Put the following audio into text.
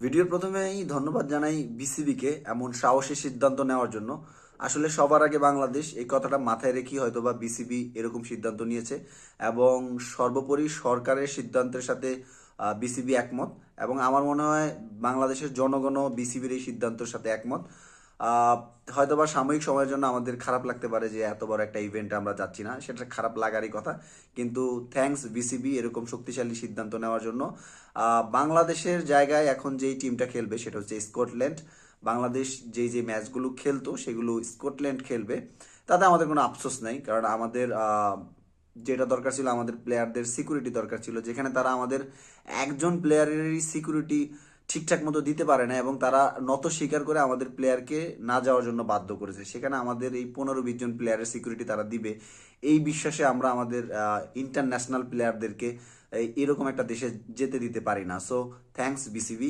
ভিডিওর প্রথমেই ধন্যবাদ জানাই বিসিবিকে এমন সাহসী সিদ্ধান্ত নেওয়ার জন্য। আসলে সবার আগে বাংলাদেশ এই কথাটা মাথায় রেখে হয়তো বা বিসিবি এরকম সিদ্ধান্ত নিয়েছে এবং সর্বোপরি সরকারের সিদ্ধান্তের সাথে বিসিবি একমত এবং আমার মনে হয় বাংলাদেশের জনগণও বিসিবির এই সিদ্ধান্তের সাথে একমত। আহ, হয়তোবা সাময়িক সময়ের জন্য আমাদের খারাপ লাগতে পারে যে এত বড় একটা ইভেন্টে আমরা যাচ্ছি না, সেটা খারাপ লাগারই কথা। কিন্তু থ্যাঙ্কস বিসিবি এরকম শক্তিশালী সিদ্ধান্ত নেওয়ার জন্য। বাংলাদেশের জায়গায় এখন যেই টিমটা খেলবে সেটা হচ্ছে স্কটল্যান্ড। বাংলাদেশ যেই যে ম্যাচগুলো খেলতো সেগুলো স্কটল্যান্ড খেলবে। তাতে আমাদের কোনো আফসোস নাই, কারণ আমাদের যেটা দরকার ছিল, আমাদের প্লেয়ারদের সিকিউরিটি দরকার ছিল, যেখানে তারা আমাদের একজন প্লেয়ারেরই সিকিউরিটি ঠিকঠাক মতো দিতে পারে না এবং তারা নত স্বীকার করে আমাদের প্লেয়ারকে না যাওয়ার জন্য বাধ্য করেছে। সেখানে আমাদের এই 15-20 জন প্লেয়ারের সিকিউরিটি তারা দিবে, এই বিশ্বাসে আমরা আমাদের ইন্টারন্যাশনাল প্লেয়ারদেরকে এরকম একটা দেশে যেতে দিতে পারি না। So thanks BCB.